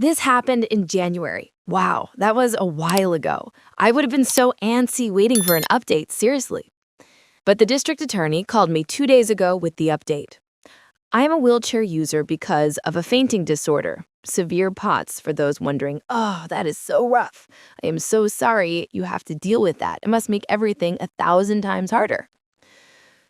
This happened in January. Wow, that was a while ago. I would have been so antsy waiting for an update, seriously. But the district attorney called me 2 days ago with the update. I am a wheelchair user because of a fainting disorder, severe POTS for those wondering. Oh, that is so rough. I am so sorry you have to deal with that. It must make everything 1,000 times harder.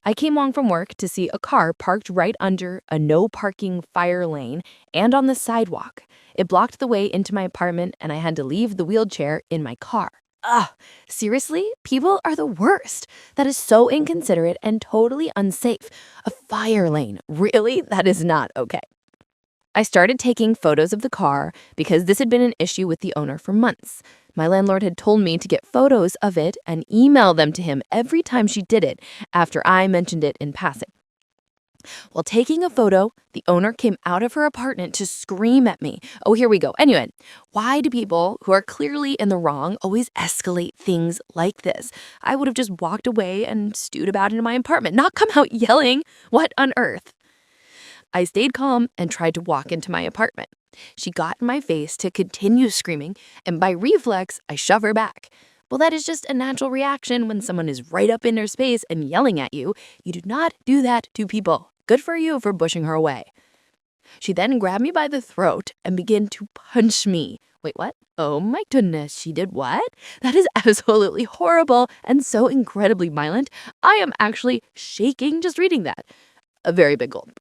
I came home from work to see a car parked right under a no parking fire lane and on the sidewalk. It blocked the way into my apartment and I had to leave the wheelchair in my car. Ugh, seriously? People are the worst. That is so inconsiderate and totally unsafe. A fire lane, really? That is not okay. I started taking photos of the car because this had been an issue with the owner for months. My landlord had told me to get photos of it and email them to him every time she did it after I mentioned it in passing. While taking a photo, the owner came out of her apartment to scream at me. Oh, here we go. Anyway, why do people who are clearly in the wrong always escalate things like this? I would have just walked away and stewed about it in my apartment, not come out yelling. What on earth? I stayed calm and tried to walk into my apartment. She got in my face to continue screaming, and by reflex, I shove her back. Well, that is just a natural reaction when someone is right up in their space and yelling at you. You do not do that to people. Good for you for pushing her away. She then grabbed me by the throat and began to punch me. Wait, what? Oh my goodness, she did what? That is absolutely horrible and so incredibly violent. I am actually shaking just reading that. A very big gulp.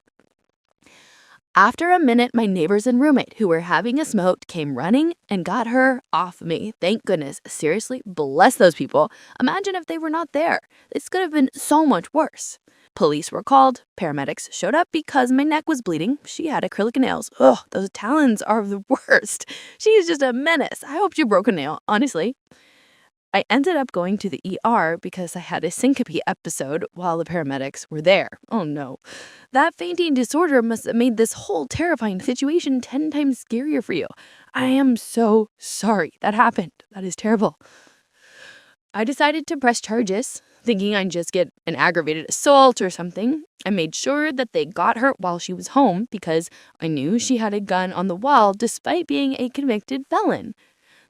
After a minute, my neighbors and roommate, who were having a smoke, came running and got her off me. Thank goodness. Seriously, bless those people. Imagine if they were not there. This could have been so much worse. Police were called. Paramedics showed up because my neck was bleeding. She had acrylic nails. Ugh, those talons are the worst. She is just a menace. I hope she broke a nail, honestly. I ended up going to the ER because I had a syncope episode while the paramedics were there. Oh no. That fainting disorder must have made this whole terrifying situation 10 times scarier for you. I am so sorry that happened. That is terrible. I decided to press charges, thinking I'd just get an aggravated assault or something. I made sure that they got her while she was home because I knew she had a gun on the wall despite being a convicted felon.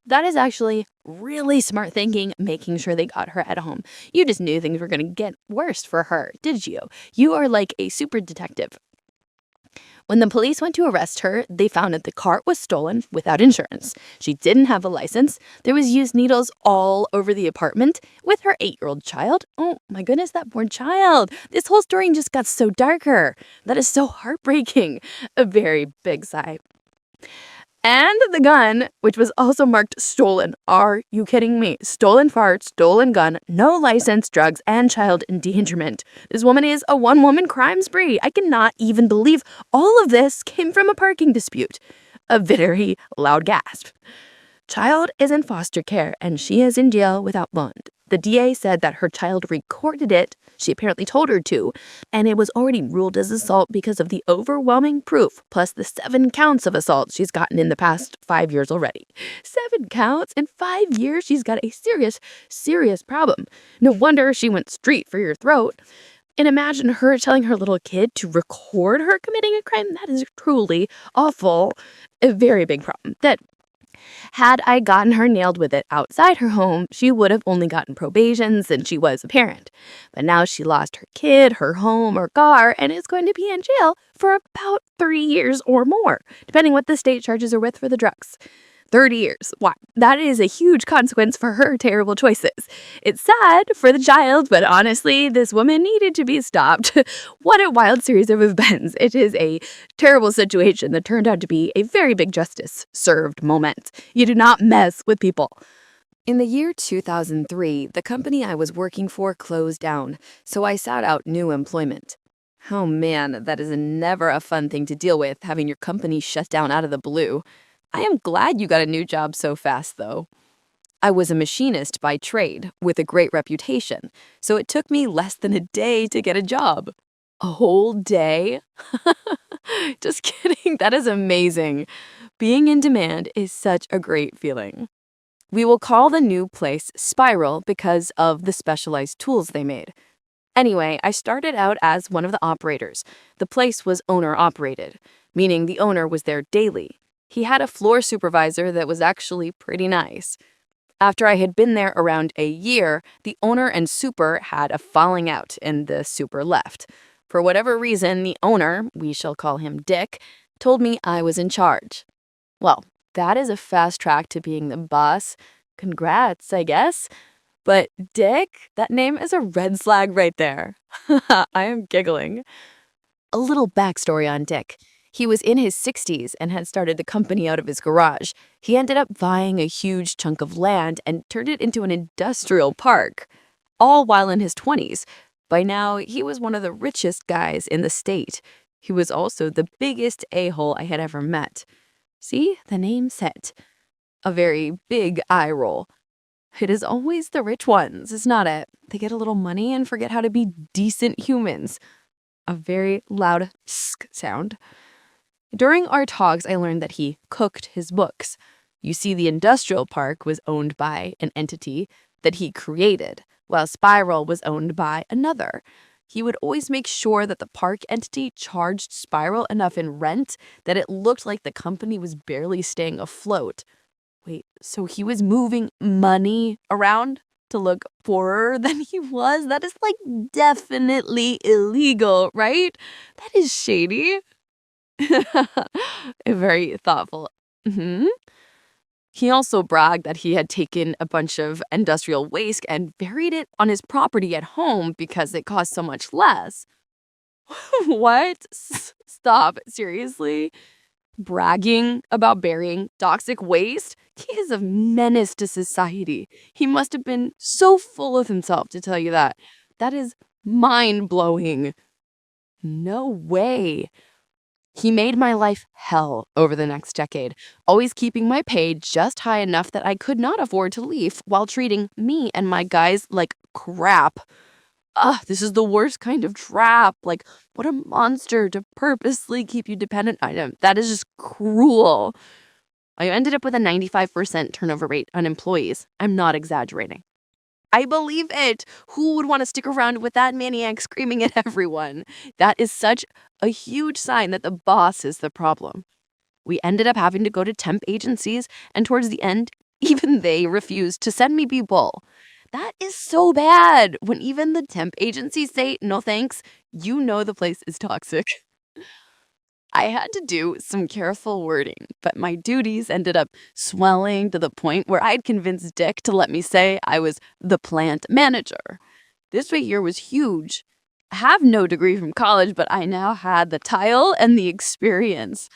That is actually really smart thinking, making sure they got her at home. You just knew things were going to get worse for her, did you? You are like a super detective. When the police went to arrest her, they found that the car was stolen without insurance. She didn't have a license. There was used needles all over the apartment with her 8-year-old child. Oh my goodness, that poor child. This whole story just got so darker. That is so heartbreaking. A very big sigh. And the gun, which was also marked stolen. Are you kidding me? Stolen fart, stolen gun, no license, drugs, and child endangerment. This woman is a one-woman crime spree. I cannot even believe all of this came from a parking dispute. A very loud gasp. Child is in foster care and she is in jail without bond. The DA said that her child recorded it, she apparently told her to, and it was already ruled as assault because of the overwhelming proof, plus the 7 counts of assault she's gotten in the past 5 years already. 7 counts in 5 years? She's got a serious problem. No wonder she went straight for your throat. And imagine her telling her little kid to record her committing a crime. That is truly awful. A very big problem. That had I gotten her nailed with it outside her home, she would have only gotten probation since she was a parent. But now she lost her kid, her home, her car, and is going to be in jail for about 3 years or more, depending what the state charges her with for the drugs. 30 years. Wow, that is a huge consequence for her terrible choices. It's sad for the child, but honestly, this woman needed to be stopped. What a wild series of events. It is a terrible situation that turned out to be a very big justice served moment. You do not mess with people. In the year 2003, the company I was working for closed down, so I sought out new employment. Oh man, that is never a fun thing to deal with, having your company shut down out of the blue. I am glad you got a new job so fast, though. I was a machinist by trade, with a great reputation, so it took me less than a day to get a job. A whole day? Just kidding, that is amazing. Being in demand is such a great feeling. We will call the new place Spiral because of the specialized tools they made. Anyway, I started out as one of the operators. The place was owner-operated, meaning the owner was there daily. He had a floor supervisor that was actually pretty nice. After I had been there around a year, the owner and super had a falling out, and the super left. For whatever reason, the owner, we shall call him Dick, told me I was in charge. Well, that is a fast track to being the boss. Congrats, I guess. But Dick, that name is a red flag right there. I am giggling. A little backstory on Dick. He was in his 60s and had started the company out of his garage. He ended up buying a huge chunk of land and turned it into an industrial park, all while in his 20s. By now, he was one of the richest guys in the state. He was also the biggest a-hole I had ever met. See, the name said. A very big eye roll. It is always the rich ones, is not it? They get a little money and forget how to be decent humans. A very loud sk sound. During our talks, I learned that he cooked his books. You see, the industrial park was owned by an entity that he created, while Spiral was owned by another. He would always make sure that the park entity charged Spiral enough in rent that it looked like the company was barely staying afloat. Wait, so he was moving money around to look poorer than he was? That is like definitely illegal, right? That is shady. Very thoughtful. Mhm. He also bragged that he had taken a bunch of industrial waste and buried it on his property at home because it cost so much less. What? Stop. Seriously? Bragging about burying toxic waste? He is a menace to society. He must have been so full of himself to tell you that. That is mind-blowing. No way. He made my life hell over the next decade, always keeping my pay just high enough that I could not afford to leave while treating me and my guys like crap. Ugh, this is the worst kind of trap. Like, what a monster to purposely keep you dependent on him. That is just cruel. I ended up with a 95% turnover rate on employees. I'm not exaggerating. I believe it. Who would want to stick around with that maniac screaming at everyone? That is such a huge sign that the boss is the problem. We ended up having to go to temp agencies, and towards the end, even they refused to send me people. That is so bad. When even the temp agencies say no thanks, you know the place is toxic. I had to do some careful wording, but my duties ended up swelling to the point where I'd convinced Dick to let me say I was the plant manager. This right here was huge. I have no degree from college, but I now had the title and the experience.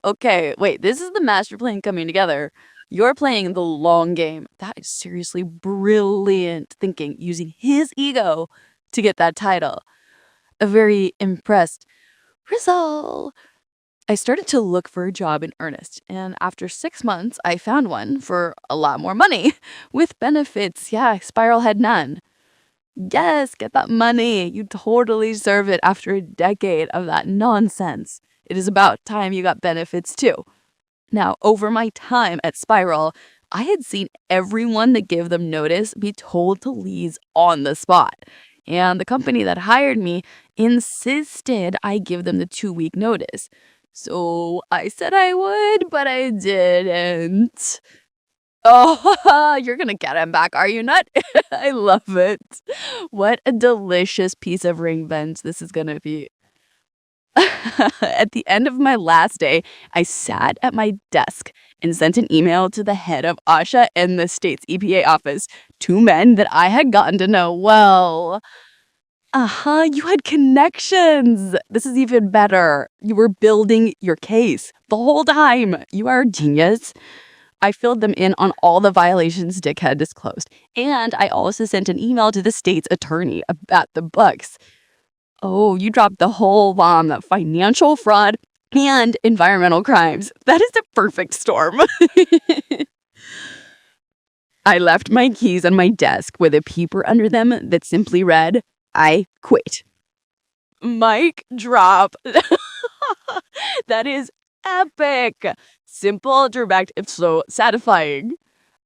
Okay, wait, this is the master plan coming together. You're playing the long game. That is seriously brilliant thinking, using his ego to get that title. A very impressed Rizal. I started to look for a job in earnest, and after 6 months, I found one for a lot more money with benefits. Yeah, Spiral had none. Yes, get that money. You totally deserve it after a decade of that nonsense. It is about time you got benefits too. Now, over my time at Spiral, I had seen everyone that gave them notice be told to leave on the spot. And the company that hired me insisted I give them the 2-week notice. So I said I would, but I didn't. Oh, you're gonna get him back, are you not? I love it. What a delicious piece of ring bench this is gonna be. At the end of my last day, I sat at my desk and sent an email to the head of OSHA and the state's EPA office, 2 men that I had gotten to know well. You had connections. This is even better. You were building your case the whole time. You are a genius. I filled them in on all the violations Dick had disclosed. And I also sent an email to the state's attorney about the books. Oh, you dropped the whole bomb, that financial fraud and environmental crimes. That is a perfect storm. I left my keys on my desk with a paper under them that simply read, I quit. Mic drop. That is epic. Simple, direct, if so satisfying.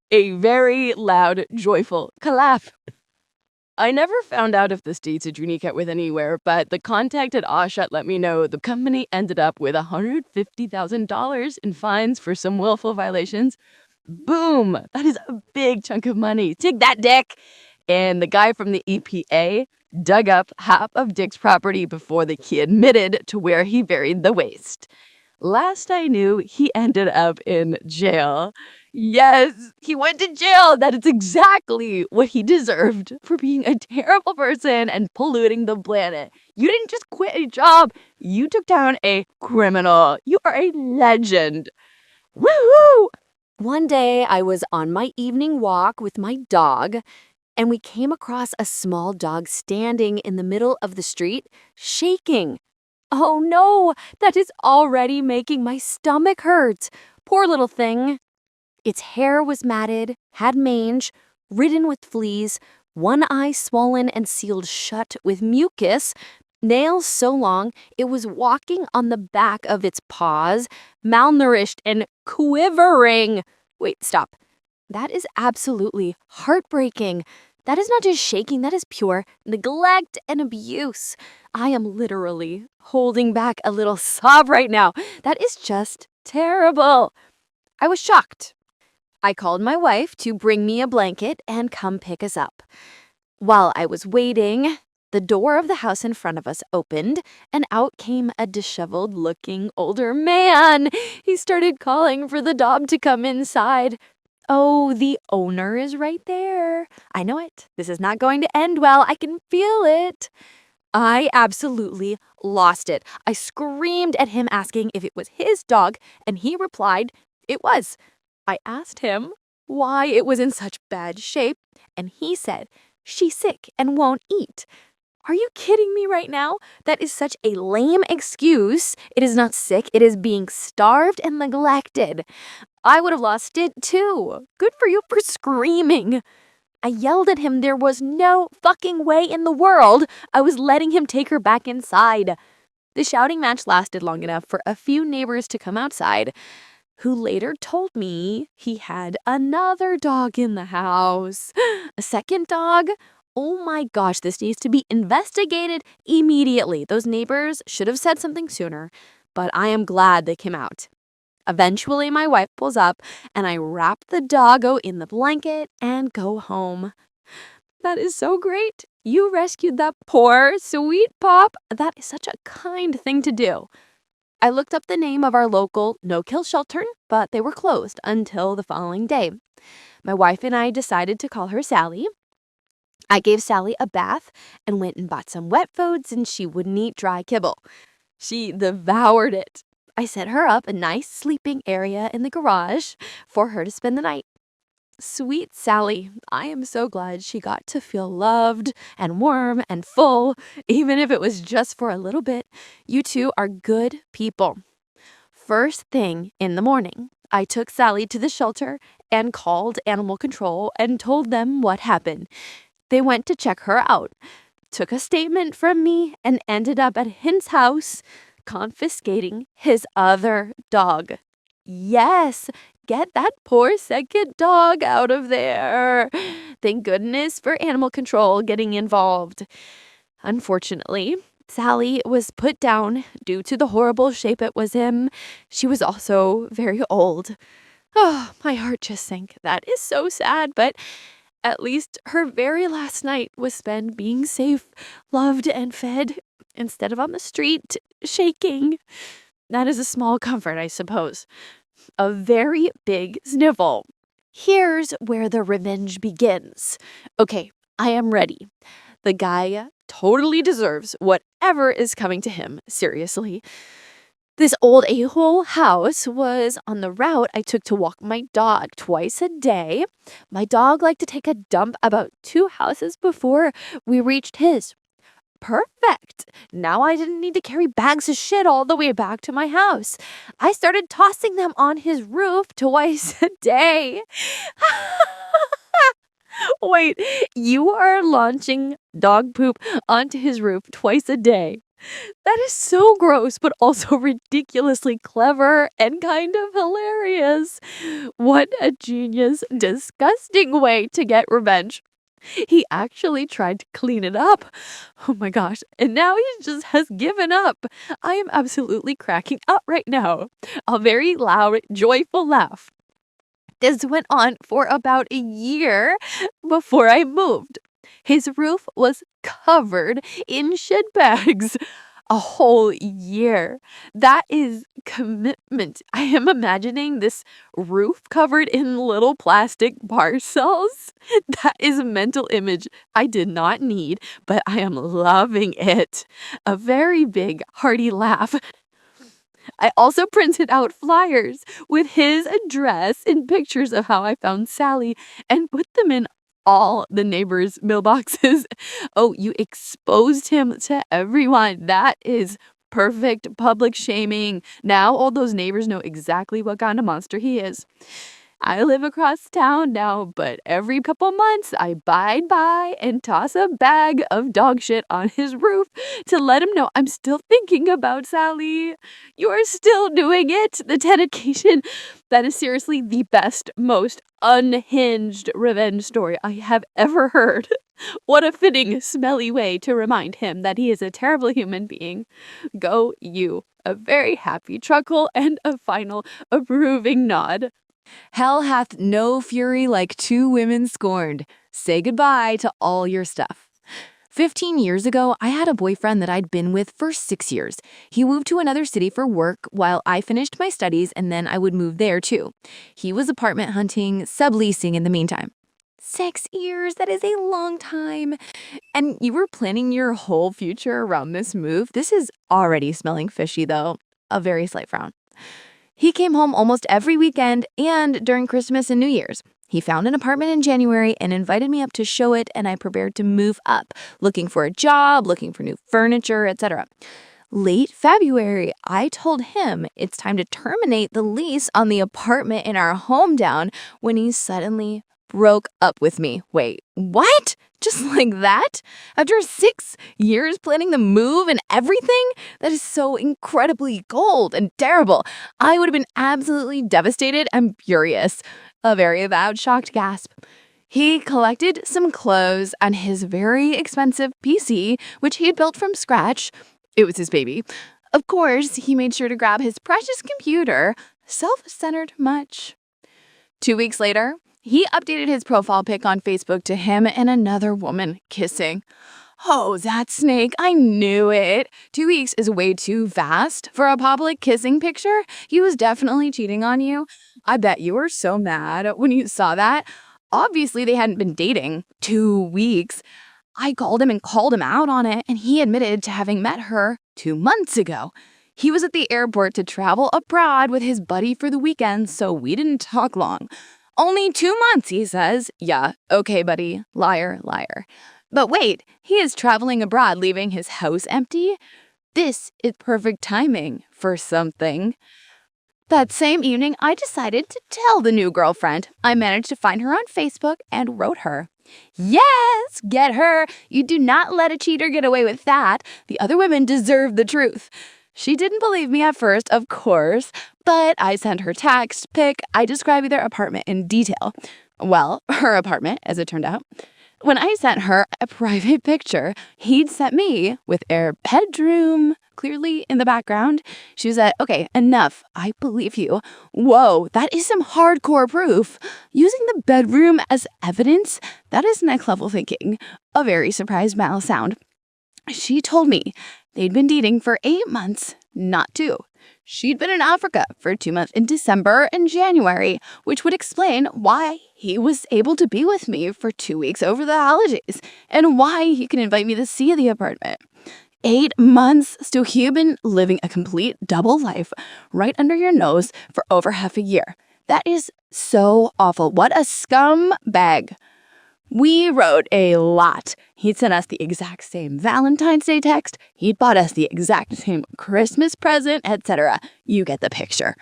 A very loud, joyful clap. I never found out if the states a Junie cat went anywhere, but the contact at Oshut let me know the company ended up with $150,000 in fines for some willful violations. Boom! That is a big chunk of money. Take that, Dick! And the guy from the EPA dug up half of Dick's property before he admitted to where he buried the waste. Last I knew, he ended up in jail. Yes, he went to jail. That is exactly what he deserved for being a terrible person and polluting the planet. You didn't just quit a job, you took down a criminal. You are a legend. Woohoo! One day, I was on my evening walk with my dog, and we came across a small dog standing in the middle of the street, shaking. Oh no, that is already making my stomach hurt. Poor little thing. Its hair was matted, had mange, ridden with fleas, one eye swollen and sealed shut with mucus, nails so long it was walking on the back of its paws, malnourished and quivering. Wait, stop. That is absolutely heartbreaking. That is not just shaking, that is pure neglect and abuse. I am literally holding back a little sob right now. That is just terrible. I was shocked. I called my wife to bring me a blanket and come pick us up. While I was waiting, the door of the house in front of us opened, and out came a disheveled-looking older man. He started calling for the dog to come inside. Oh, the owner is right there. I know it. This is not going to end well. I can feel it. I absolutely lost it. I screamed at him asking if it was his dog, and he replied it was. I asked him why it was in such bad shape, and he said, she's sick and won't eat. Are you kidding me right now? That is such a lame excuse. It is not sick, it is being starved and neglected. I would have lost it too. Good for you for screaming. I yelled at him there was no fucking way in the world I was letting him take her back inside. The shouting match lasted long enough for a few neighbors to come outside, who later told me he had another dog in the house. A second dog? Oh my gosh, this needs to be investigated immediately. Those neighbors should have said something sooner, but I am glad they came out. Eventually, my wife pulls up, and I wrap the doggo in the blanket and go home. That is so great. You rescued that poor, sweet pup. That is such a kind thing to do. I looked up the name of our local no-kill shelter, but they were closed until the following day. My wife and I decided to call her Sally. I gave Sally a bath and went and bought some wet foods, and she wouldn't eat dry kibble. She devoured it. I set her up a nice sleeping area in the garage for her to spend the night. Sweet Sally, I am so glad she got to feel loved and warm and full, even if it was just for a little bit. You two are good people. First thing in the morning, I took Sally to the shelter and called animal control and told them what happened. They went to check her out, took a statement from me, and ended up at Hint's house confiscating his other dog. Yes, get that poor second dog out of there. Thank goodness for animal control getting involved. Unfortunately, Sally was put down due to the horrible shape it was in. She was also very old. Oh, my heart just sank. That is so sad, but at least her very last night was spent being safe, loved, and fed instead of on the street, shaking. That is a small comfort, I suppose. A very big sniffle. Here's where the revenge begins. Okay, I am ready. The guy totally deserves whatever is coming to him, seriously. This old a-hole house was on the route I took to walk my dog twice a day. My dog liked to take a dump about 2 houses before we reached his. Perfect. Now I didn't need to carry bags of shit all the way back to my house. I started tossing them on his roof twice a day. Wait, you are launching dog poop onto his roof twice a day. That is so gross, but also ridiculously clever and kind of hilarious. What a genius, disgusting way to get revenge. He actually tried to clean it up. Oh my gosh. And now he just has given up. I am absolutely cracking up right now. A very loud, joyful laugh. This went on for about a year before I moved. His roof was covered in shit bags. A whole year. That is commitment. I am imagining this roof covered in little plastic parcels. That is a mental image I did not need, but I am loving it. A very big, hearty laugh. I also printed out flyers with his address and pictures of how I found Sally and put them in all the neighbors' mailboxes. Oh, you exposed him to everyone. That is perfect public shaming. Now all those neighbors know exactly what kind of monster he is. I live across town now, but every couple months I bide by and toss a bag of dog shit on his roof to let him know I'm still thinking about Sally. You are still doing it. The dedication. That is seriously the best, most unhinged revenge story I have ever heard. What a fitting, smelly way to remind him that he is a terrible human being. Go you. A very happy chuckle and a final approving nod. Hell hath no fury like two women scorned. Say goodbye to all your stuff. 15 years ago, I had a boyfriend that I'd been with for 6 years. He moved to another city for work while I finished my studies, and then I would move there too. He was apartment hunting, subleasing in the meantime. 6 years, that is a long time. And you were planning your whole future around this move? This is already smelling fishy, though. A very slight frown. He came home almost every weekend and during Christmas and New Year's. He found an apartment in January and invited me up to show it, and I prepared to move up, looking for a job, looking for new furniture, etc. Late February, I told him it's time to terminate the lease on the apartment in our hometown when he suddenly broke up with me. Wait, what? Just like that? After 6 years planning the move and everything? That is so incredibly cold and terrible. I would have been absolutely devastated and furious. A very loud, shocked gasp. He collected some clothes on his very expensive PC, which he had built from scratch. It was his baby. Of course, he made sure to grab his precious computer. Self-centered much. 2 weeks later, he updated his profile pic on Facebook to him and another woman kissing. Oh, that snake, I knew it. 2 weeks is way too fast for a public kissing picture. He was definitely cheating on you. I bet you were so mad when you saw that. Obviously, they hadn't been dating 2 weeks. I called him and called him out on it, and he admitted to having met her 2 months ago. He was at the airport to travel abroad with his buddy for the weekend, so we didn't talk long. Only 2 months, he says. Yeah, okay, buddy. Liar, liar. But wait, he is traveling abroad, leaving his house empty? This is perfect timing for something. That same evening, I decided to tell the new girlfriend. I managed to find her on Facebook and wrote her. Yes, get her. You do not let a cheater get away with that. The other women deserve the truth. She didn't believe me at first, of course, but I sent her text, pic. I described their apartment in detail. Well, her apartment, as it turned out. When I sent her a private picture, he'd sent me with their bedroom clearly in the background. She was like, okay, enough. I believe you. Whoa, that is some hardcore proof. Using the bedroom as evidence, that is next level thinking. A very surprised Mal sound. She told me they'd been dating for 8 months, not 2. She'd been in Africa for 2 months in December and January, which would explain why he was able to be with me for 2 weeks over the holidays and why he could invite me to see the apartment. 8 months, so he'd been living a complete double life right under your nose for over half a year. That is so awful. What a scumbag. We wrote a lot. He'd sent us the exact same Valentine's Day text. He'd bought us the exact same Christmas present, etc. You get the picture.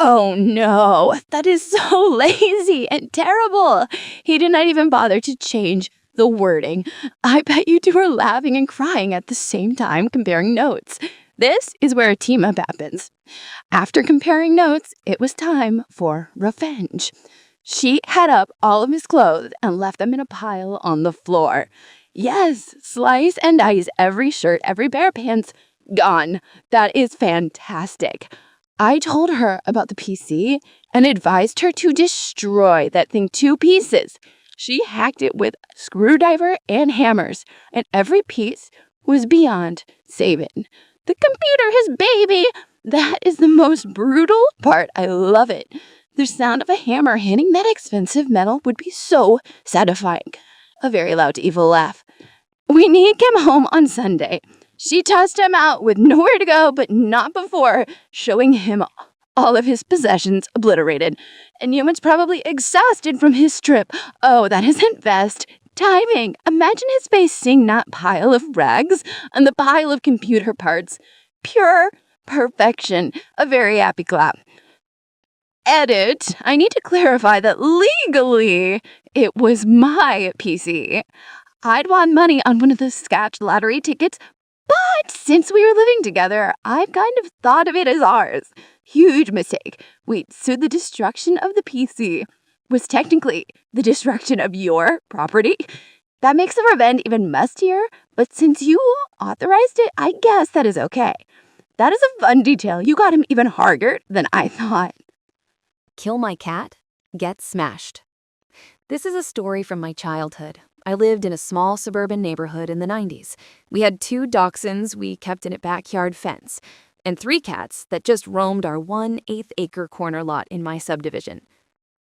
Oh no, that is so lazy and terrible. He did not even bother to change the wording. I bet you two were laughing and crying at the same time comparing notes. This is where a team-up happens. After comparing notes, it was time for revenge. She had up all of his clothes and left them in a pile on the floor. Yes, slice and dice every shirt, every pair of pants, gone. That is fantastic. I told her about the PC and advised her to destroy that thing to pieces. She hacked it with a screwdriver and hammers, and every piece was beyond saving. The computer, his baby! That is the most brutal part. I love it. The sound of a hammer hitting that expensive metal would be so satisfying. A very loud, evil laugh. When he came home on Sunday, she tossed him out with nowhere to go, but not before showing him all of his possessions obliterated. And Newman's probably exhausted from his trip. Oh, that isn't best timing. Imagine his face seeing that pile of rags and the pile of computer parts. Pure perfection. A very happy clap. Edit. I need to clarify that legally it was my PC. I'd won money on one of the Scotch lottery tickets, but since we were living together, I've kind of thought of it as ours. Huge mistake. Wait, so the destruction of the PC was technically the destruction of your property? That makes the revenge even mustier, but since you authorized it, I guess that is okay. That is a fun detail. You got him even harder than I thought. Kill my cat, get smashed. This is a story from my childhood. I lived in a small suburban neighborhood in the 90s. We had 2 dachshunds we kept in a backyard fence, and 3 cats that just roamed our 1/8-acre corner lot in my subdivision.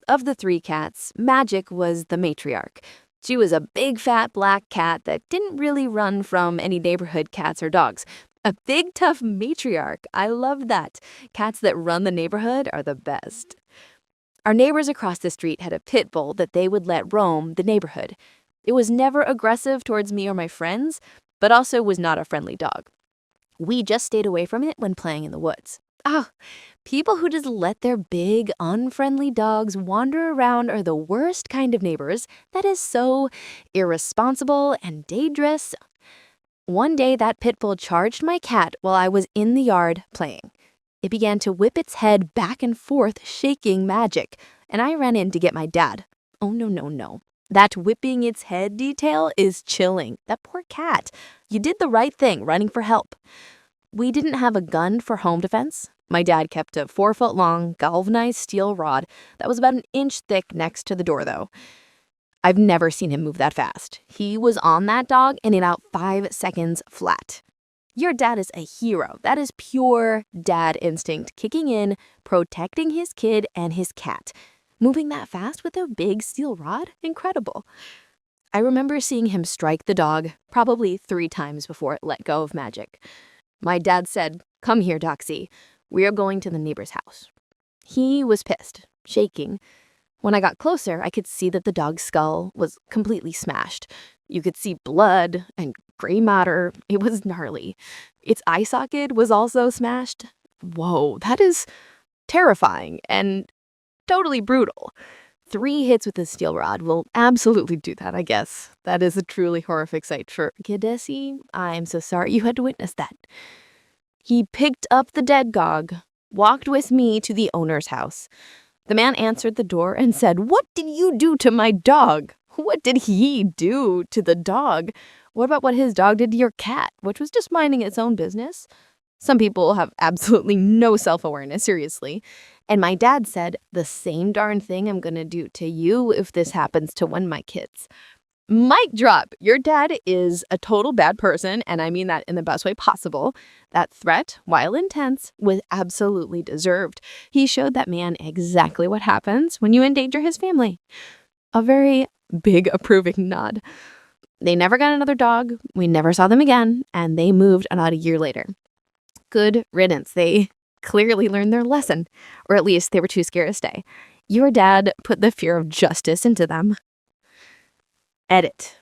Of the 3 cats, Magic was the matriarch. She was a big fat black cat that didn't really run from any neighborhood cats or dogs. A big tough matriarch. I love that. Cats that run the neighborhood are the best. Our neighbors across the street had a pit bull that they would let roam the neighborhood. It was never aggressive towards me or my friends, but also was not a friendly dog. We just stayed away from it when playing in the woods. Oh, people who just let their big, unfriendly dogs wander around are the worst kind of neighbors. That is so irresponsible and dangerous. One day, that pit bull charged my cat while I was in the yard playing. It began to whip its head back and forth, shaking Magic, and I ran in to get my dad. Oh, no, no, no. That whipping its head detail is chilling. That poor cat. You did the right thing, running for help. We didn't have a gun for home defense. My dad kept a 4-foot-long galvanized steel rod that was about an inch thick next to the door, though. I've never seen him move that fast. He was on that dog in about 5 seconds flat. Your dad is a hero. That is pure dad instinct kicking in, protecting his kid and his cat. Moving that fast with a big steel rod? Incredible. I remember seeing him strike the dog probably 3 times before it let go of Magic. My dad said, "Come here, Doxy. We are going to the neighbor's house." He was pissed, shaking. When I got closer, I could see that the dog's skull was completely smashed. You could see blood and gray matter. It was gnarly. Its eye socket was also smashed. Whoa, that is terrifying and totally brutal. 3 hits with a steel rod will absolutely do that, I guess. That is a truly horrific sight for Kidesi. I'm so sorry you had to witness that. He picked up the dead dog, walked with me to the owner's house. The man answered the door and said, "What did you do to my dog?" What did he do to the dog? What about what his dog did to your cat, which was just minding its own business? Some people have absolutely no self-awareness, seriously. And my dad said, "The same darn thing I'm gonna do to you if this happens to one of my kids." Mic drop. Your dad is a total bad person, and I mean that in the best way possible. That threat, while intense, was absolutely deserved. He showed that man exactly what happens when you endanger his family. A very big approving nod. They never got another dog, we never saw them again, and they moved about a year later. Good riddance. They clearly learned their lesson, or at least they were too scared to stay. Your dad put the fear of justice into them. Edit.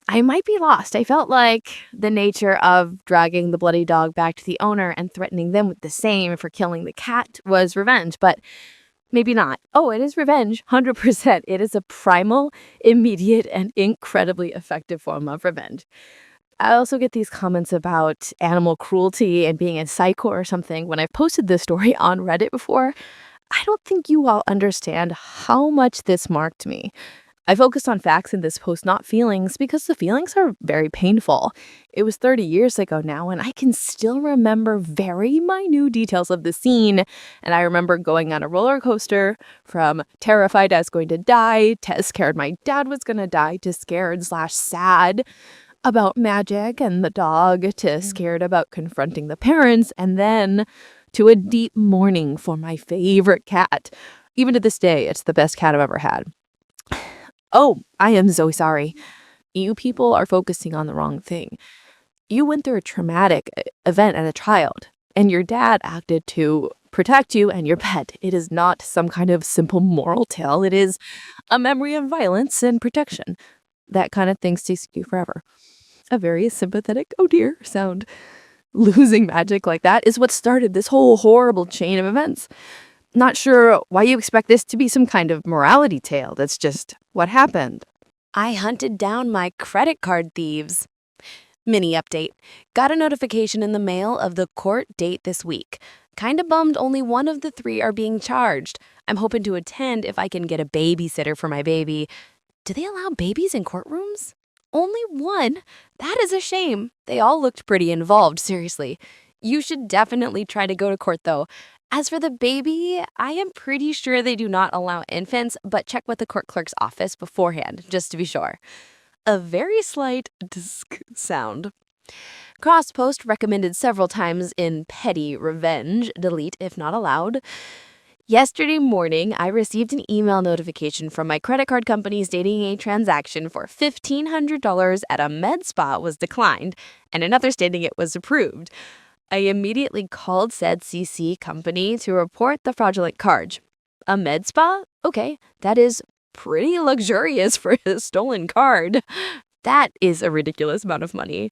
I might be lost. I felt like the nature of dragging the bloody dog back to the owner and threatening them with the same for killing the cat was revenge, but maybe not. Oh, it is revenge, 100%. It is a primal, immediate, and incredibly effective form of revenge. I also get these comments about animal cruelty and being a psycho or something when I've posted this story on Reddit before. I don't think you all understand how much this marked me. I focused on facts in this post, not feelings, because the feelings are very painful. It was 30 years ago now, and I can still remember very minute details of the scene. And I remember going on a roller coaster from terrified I was going to die to scared my dad was going to die to scared/sad about magic and the dog to scared about confronting the parents, and then to a deep mourning for my favorite cat. Even to this day, it's the best cat I've ever had. Oh, I am so sorry. You people are focusing on the wrong thing. You went through a traumatic event as a child, and your dad acted to protect you and your pet. It is not some kind of simple moral tale. It is a memory of violence and protection. That kind of thing sticks with you forever. A very sympathetic, oh dear, sound. Losing magic like that is what started this whole horrible chain of events. Not sure why you expect this to be some kind of morality tale. That's just what happened. I hunted down my credit card thieves. Mini update. Got a notification in the mail of the court date this week. Kinda bummed only one of the 3 are being charged. I'm hoping to attend if I can get a babysitter for my baby. Do they allow babies in courtrooms? Only one? That is a shame. They all looked pretty involved, seriously. You should definitely try to go to court, though. As for the baby, I am pretty sure they do not allow infants, but check with the court clerk's office beforehand, just to be sure. A very slight disc sound. Crosspost recommended several times in petty revenge, delete if not allowed. Yesterday morning, I received an email notification from my credit card company stating a transaction for $1,500 at a med spa was declined, and another stating it was approved. I immediately called said CC company to report the fraudulent charge. A med spa? Okay, that is pretty luxurious for a stolen card. That is a ridiculous amount of money.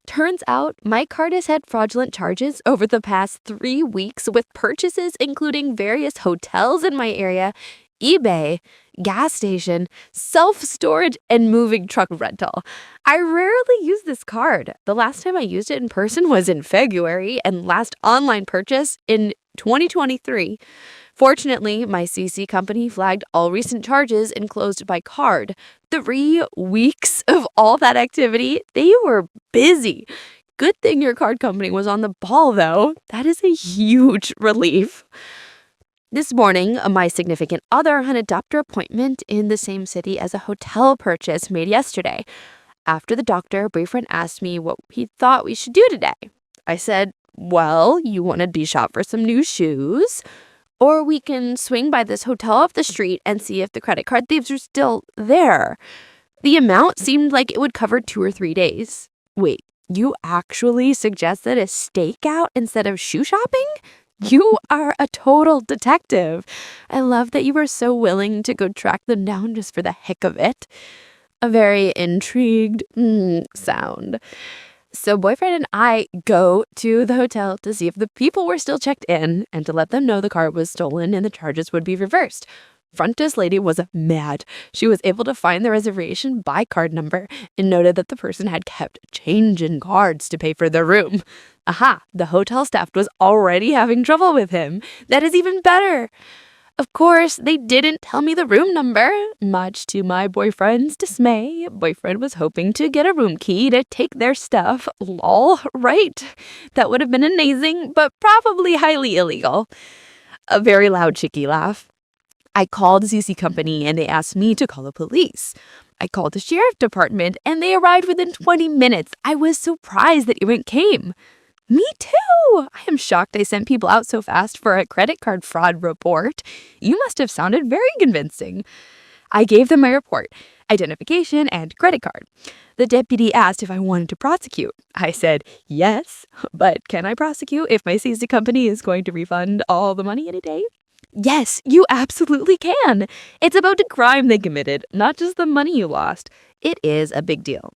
Turns out my card has had fraudulent charges over the past 3 weeks with purchases including various hotels in my area, eBay, gas station, self-storage, and moving truck rental. I rarely use this card. The last time I used it in person was in February, and last online purchase in 2023. Fortunately, my CC company flagged all recent charges and closed my card. 3 weeks of all that activity, they were busy. Good thing your card company was on the ball, though. That is a huge relief. This morning, my significant other had a doctor appointment in the same city as a hotel purchase made yesterday. After the doctor, boyfriend asked me what he thought we should do today. I said, well, you want to be shop for some new shoes? Or we can swing by this hotel off the street and see if the credit card thieves are still there. The amount seemed like it would cover 2 or 3 days. Wait, you actually suggested a stakeout instead of shoe shopping? You are a total detective. I love that you were so willing to go track them down just for the heck of it. A very intrigued sound. So boyfriend and I go to the hotel to see if the people were still checked in and to let them know the card was stolen and the charges would be reversed. Front desk lady was mad. She was able to find the reservation by card number and noted that the person had kept change in cards to pay for their room. Aha, the hotel staff was already having trouble with him. That is even better. Of course, they didn't tell me the room number. Much to my boyfriend's dismay, boyfriend was hoping to get a room key to take their stuff. Lol, right? That would have been amazing, but probably highly illegal. A very loud cheeky laugh. I called the CC company and they asked me to call the police. I called the sheriff department and they arrived within 20 minutes. I was surprised that even came. Me too! I am shocked they sent people out so fast for a credit card fraud report. You must have sounded very convincing. I gave them my report, identification, and credit card. The deputy asked if I wanted to prosecute. I said, yes, but can I prosecute if my CC company is going to refund all the money in a day? Yes, you absolutely can. It's about the crime they committed, not just the money you lost. It is a big deal.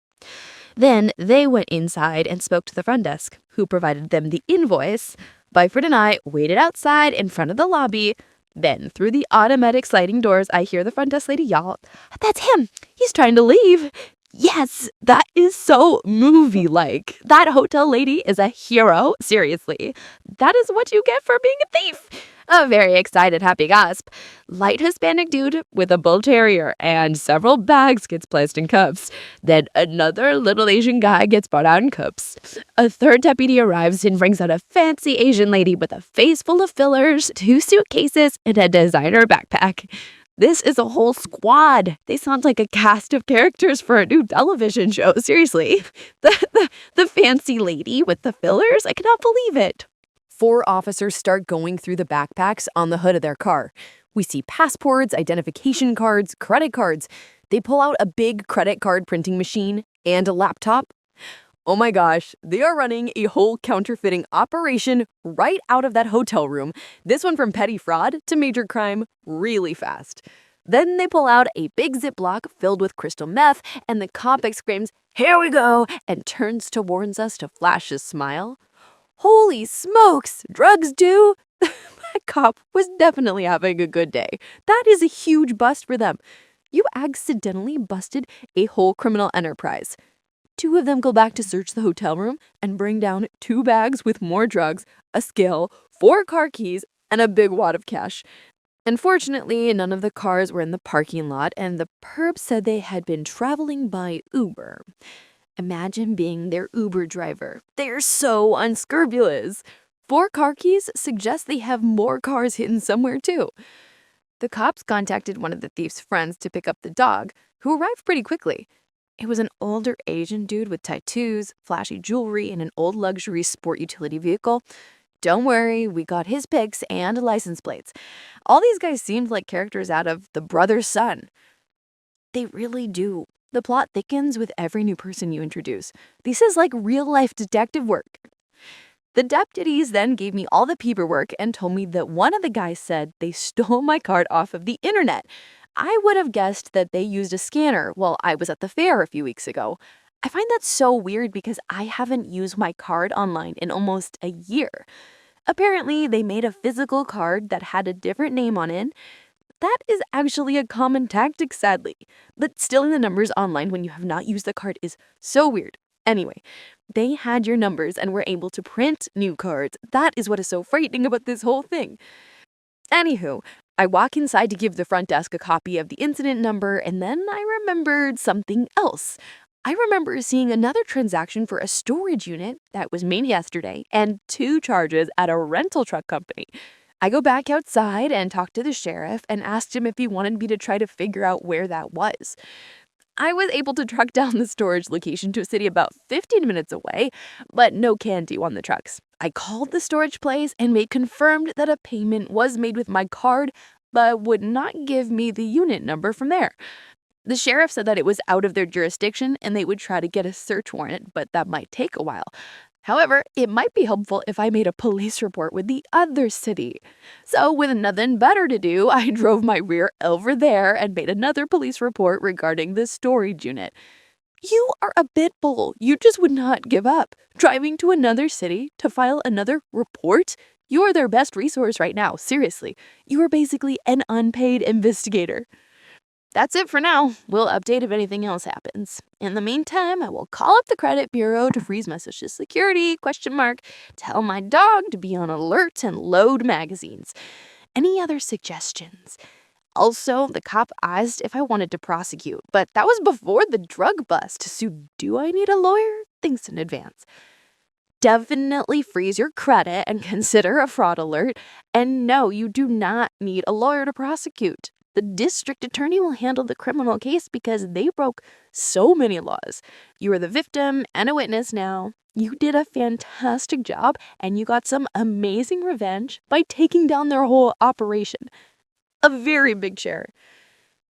Then they went inside and spoke to the front desk, who provided them the invoice. Byford and I waited outside in front of the lobby. Then, through the automatic sliding doors, I hear the front desk lady yell, "That's him! He's trying to leave!" Yes, that is so movie-like. That hotel lady is a hero, seriously. That is what you get for being a thief. A very excited, happy gasp. Light Hispanic dude with a bull terrier and several bags gets placed in cuffs. Then another little Asian guy gets brought out in cuffs. A third deputy arrives and brings out a fancy Asian lady with a face full of fillers, 2 suitcases, and a designer backpack. This is a whole squad. They sound like a cast of characters for a new television show. Seriously. The fancy lady with the fillers? I cannot believe it. 4 officers start going through the backpacks on the hood of their car. We see passports, identification cards, credit cards. They pull out a big credit card printing machine and a laptop. Oh my gosh, they are running a whole counterfeiting operation right out of that hotel room. This one from petty fraud to major crime really fast. Then they pull out a big Ziploc filled with crystal meth, and the cop exclaims, "Here we go," and turns towards us to flash his smile. Holy smokes, drugs do? That cop was definitely having a good day. That is a huge bust for them. You accidentally busted a whole criminal enterprise. 2 of them go back to search the hotel room and bring down 2 bags with more drugs, a scale, 4 car keys, and a big wad of cash. Unfortunately, none of the cars were in the parking lot, and the perps said they had been traveling by Uber. Imagine being their Uber driver. They're so unscrupulous. 4 car keys suggest they have more cars hidden somewhere too. The cops contacted one of the thief's friends to pick up the dog, who arrived pretty quickly. It was an older Asian dude with tattoos, flashy jewelry, and an old luxury sport utility vehicle. Don't worry, we got his pics and license plates. All these guys seemed like characters out of The Brother's Son. They really do. The plot thickens with every new person you introduce. This is like real-life detective work. The deputies then gave me all the paperwork and told me that one of the guys said they stole my card off of the internet. I would have guessed that they used a scanner while I was at the fair a few weeks ago. I find that so weird because I haven't used my card online in almost a year. Apparently, they made a physical card that had a different name on it. That is actually a common tactic, sadly. But stealing the numbers online when you have not used the card is so weird. Anyway, they had your numbers and were able to print new cards. That is what is so frightening about this whole thing. Anywho, I walk inside to give the front desk a copy of the incident number, and then I remembered something else. I remember seeing another transaction for a storage unit that was made yesterday and 2 charges at a rental truck company. I go back outside and talk to the sheriff and asked him if he wanted me to try to figure out where that was. I was able to track down the storage location to a city about 15 minutes away, but no candy on the trucks. I called the storage place and they confirmed that a payment was made with my card, but would not give me the unit number from there. The sheriff said that it was out of their jurisdiction and they would try to get a search warrant, but that might take a while. However, it might be helpful if I made a police report with the other city. So, with nothing better to do, I drove my rear over there and made another police report regarding the storage unit. You are a pit bull. You just would not give up. Driving to another city to file another report? You are their best resource right now, seriously. You are basically an unpaid investigator. That's it for now. We'll update if anything else happens. In the meantime, I will call up the credit bureau to freeze my social security, tell my dog to be on alert and load magazines. Any other suggestions? Also, the cop asked if I wanted to prosecute, but that was before the drug bust. So do I need a lawyer? Thanks in advance. Definitely freeze your credit and consider a fraud alert. And no, you do not need a lawyer to prosecute. The district attorney will handle the criminal case because they broke so many laws. You are the victim and a witness now. You did a fantastic job and you got some amazing revenge by taking down their whole operation. A very big share.